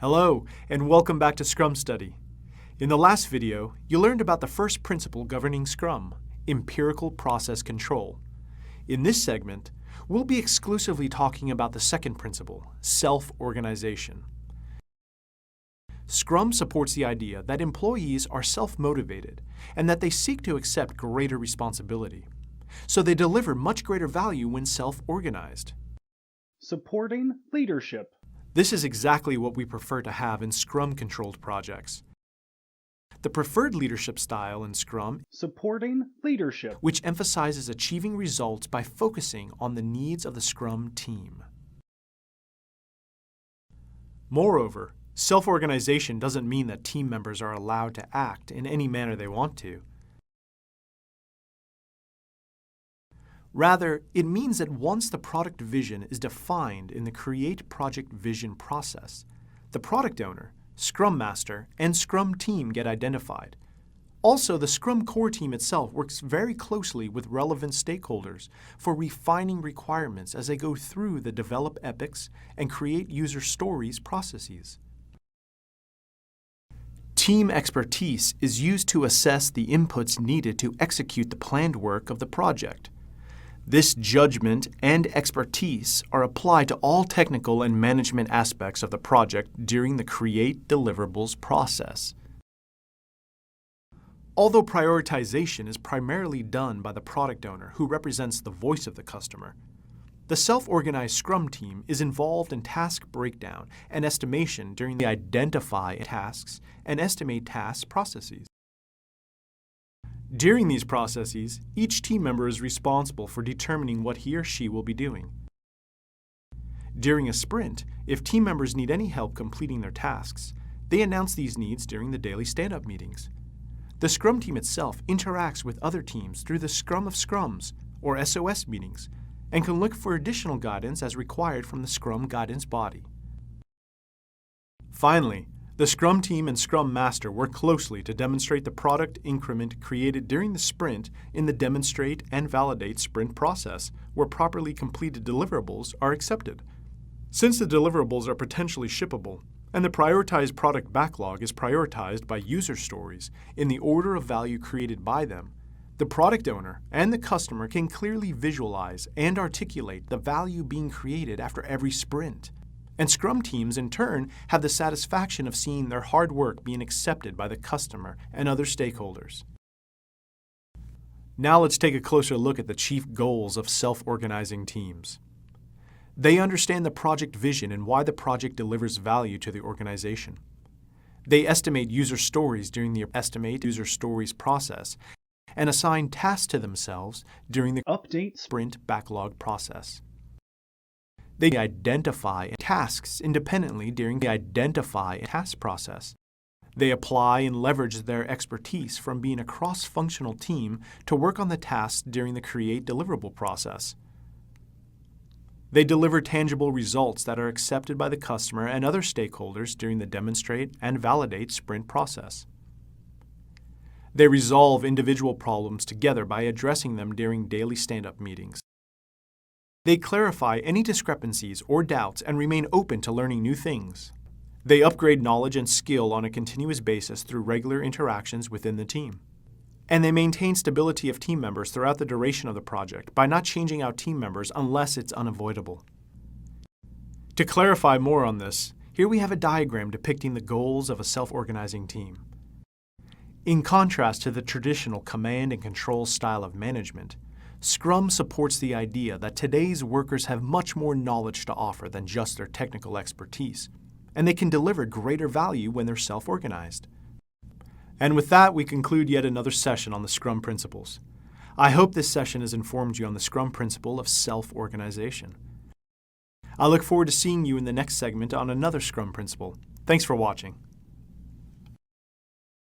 Hello, and welcome back to Scrum Study. In the last video, you learned about the first principle governing Scrum, empirical process control. In this segment, we'll be exclusively talking about the second principle, self-organization. Scrum supports the idea that employees are self-motivated and that they seek to accept greater responsibility. So they deliver much greater value when self-organized. Supporting leadership. This is exactly what we prefer to have in Scrum-controlled projects. The preferred leadership style in Scrum, Supporting leadership. which emphasizes achieving results by focusing on the needs of the Scrum team. Moreover, self-organization doesn't mean that team members are allowed to act in any manner they want to. Rather, it means that once the product vision is defined in the Create Project Vision process, the product owner, Scrum Master, and Scrum team get identified. Also, the Scrum core team itself works very closely with relevant stakeholders for refining requirements as they go through the develop epics and create user stories processes. Team expertise is used to assess the inputs needed to execute the planned work of the project. This judgment and expertise are applied to all technical and management aspects of the project during the Create Deliverables process. Although prioritization is primarily done by the product owner who represents the voice of the customer, the self-organized Scrum team is involved in task breakdown and estimation during the identify tasks and estimate tasks processes. During these processes, each team member is responsible for determining what he or she will be doing. During a sprint, if team members need any help completing their tasks, they announce these needs during the daily stand-up meetings. The Scrum team itself interacts with other teams through the Scrum of Scrums, or SOS meetings, and can look for additional guidance as required from the Scrum guidance body. Finally, the Scrum team and Scrum Master work closely to demonstrate the product increment created during the sprint in the Demonstrate and Validate sprint process, where properly completed deliverables are accepted. Since the deliverables are potentially shippable, and the prioritized product backlog is prioritized by user stories in the order of value created by them, the product owner and the customer can clearly visualize and articulate the value being created after every sprint. And Scrum teams, in turn, have the satisfaction of seeing their hard work being accepted by the customer and other stakeholders. Now let's take a closer look at the chief goals of self-organizing teams. They understand the project vision and why the project delivers value to the organization. They estimate user stories during the Estimate User Stories process and assign tasks to themselves during the Update sprint backlog process. They identify tasks independently during the Identify task process. They apply and leverage their expertise from being a cross-functional team to work on the tasks during the Create Deliverable process. They deliver tangible results that are accepted by the customer and other stakeholders during the Demonstrate and Validate sprint process. They resolve individual problems together by addressing them during daily stand-up meetings. They clarify any discrepancies or doubts and remain open to learning new things. They upgrade knowledge and skill on a continuous basis through regular interactions within the team. And they maintain stability of team members throughout the duration of the project by not changing out team members unless it's unavoidable. To clarify more on this, here we have a diagram depicting the goals of a self-organizing team. In contrast to the traditional command and control style of management, Scrum supports the idea that today's workers have much more knowledge to offer than just their technical expertise, and they can deliver greater value when they're self-organized. And with that, we conclude yet another session on the Scrum principles. I hope this session has informed you on the Scrum principle of self-organization. I look forward to seeing you in the next segment on another Scrum principle. Thanks for watching.